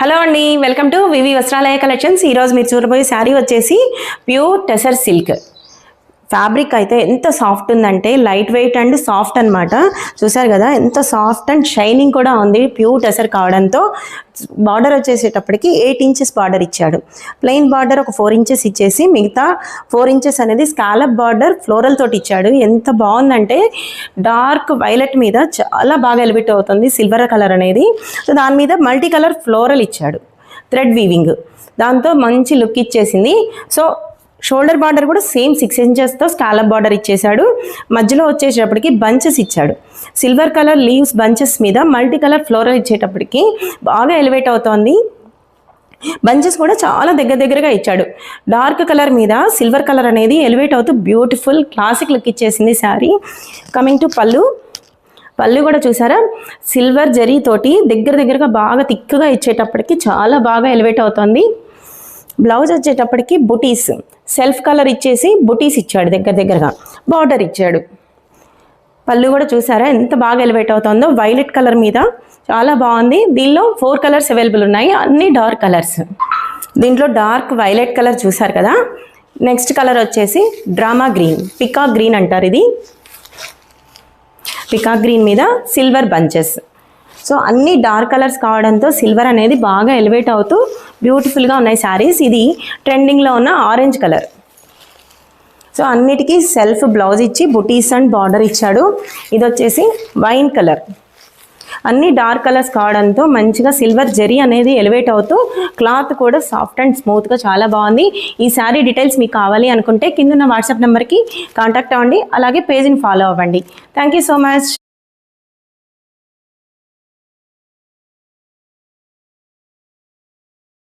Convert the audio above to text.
Hello అండి, welcome to V V వస్త్రాలయ collections. ఈరోజు మీరు చూడబోయే శారీ వచ్చేసి ప్యూర్ టెసర్ సిల్క్. ఫ్యాబ్రిక్ అయితే ఎంత సాఫ్ట్ ఉందంటే లైట్ వెయిట్ అండ్ సాఫ్ట్ అనమాట. చూసారు కదా ఎంత సాఫ్ట్ అండ్ షైనింగ్ కూడా ఉంది ప్యూర్ టెసర్ కావడంతో. బార్డర్ వచ్చేసేటప్పటికి 8 ఇంచెస్ బార్డర్ ఇచ్చాడు. ప్లెయిన్ బార్డర్ ఒక 4 ఇంచెస్ ఇచ్చేసి మిగతా 4 ఇంచెస్ అనేది స్కాలప్ బార్డర్ ఫ్లోరల్ తోటి ఇచ్చాడు. ఎంత బాగుందంటే డార్క్ వైలెట్ మీద చాలా బాగా ఎలివేట్ అవుతుంది సిల్వర్ కలర్ అనేది. సో దాని మీద మల్టీ కలర్ ఫ్లోరల్ ఇచ్చాడు, థ్రెడ్ వీవింగ్, దాంతో మంచి లుక్ ఇచ్చేసింది. సో షోల్డర్ బార్డర్ కూడా సేమ్ 6 ఇంచెస్తో స్కాలప్ బార్డర్ ఇచ్చేసాడు. మధ్యలో వచ్చేటప్పటికి బంచెస్ ఇచ్చాడు. సిల్వర్ కలర్ లీవ్స్ బంచెస్ మీద మల్టీ కలర్ ఫ్లోరల్ ఇచ్చేటప్పటికి బాగా ఎలివేట్ అవుతోంది. బంచెస్ కూడా చాలా దగ్గరగా ఇచ్చాడు. డార్క్ కలర్ మీద సిల్వర్ కలర్ అనేది ఎలివేట్ అవుతూ బ్యూటిఫుల్ క్లాసిక్ లుక్ ఇచ్చేసింది శారీ. కమింగ్ టు పళ్ళు కూడా చూసారా, సిల్వర్ జరీ తోటి దగ్గరగా బాగా థిక్గా ఇచ్చేటప్పటికి చాలా బాగా ఎలివేట్ అవుతుంది. బ్లౌజ్ వచ్చేటప్పటికి బుటీస్ సెల్ఫ్ కలర్ ఇచ్చేసి బుటీస్ ఇచ్చాడు, దగ్గరగా బార్డర్ ఇచ్చాడు. పళ్ళు కూడా చూసారా ఎంత బాగా ఎలివేట్ అవుతుందో, వైలెట్ కలర్ మీద చాలా బాగుంది. దీనిలో 4 కలర్స్ అవైలబుల్ ఉన్నాయి, అన్ని డార్క్ కలర్స్. దీంట్లో డార్క్ వైలెట్ కలర్ చూసారు కదా. నెక్స్ట్ కలర్ వచ్చేసి డ్రామా గ్రీన్, పికాక్ గ్రీన్ అంటారు. ఇది పికాక్ గ్రీన్ మీద సిల్వర్ బంచెస్. సో అన్ని డార్క్ కలర్స్ కావడంతో సిల్వర్ అనేది బాగా ఎలివేట్ అవుతూ బ్యూటిఫుల్గా ఉన్నాయి శారీస్. ఇది ట్రెండింగ్లో ఉన్న ఆరెంజ్ కలర్. సో అన్నిటికీ సెల్ఫ్ బ్లౌజ్ ఇచ్చి బుటీస్ అండ్ బార్డర్ ఇచ్చాడు. ఇది వచ్చేసి వైన్ కలర్. అన్ని డార్క్ కలర్స్ కావడంతో మంచిగా సిల్వర్ జరీ అనేది ఎలివేట్ అవుతూ క్లాత్ కూడా సాఫ్ట్ అండ్ స్మూత్గా చాలా బాగుంది. ఈ శారీ డీటెయిల్స్ మీకు కావాలి అనుకుంటే కింద ఉన్న వాట్సాప్ నెంబర్కి కాంటాక్ట్ అవ్వండి, అలాగే పేజ్ని ఫాలో అవ్వండి. Thank you so much.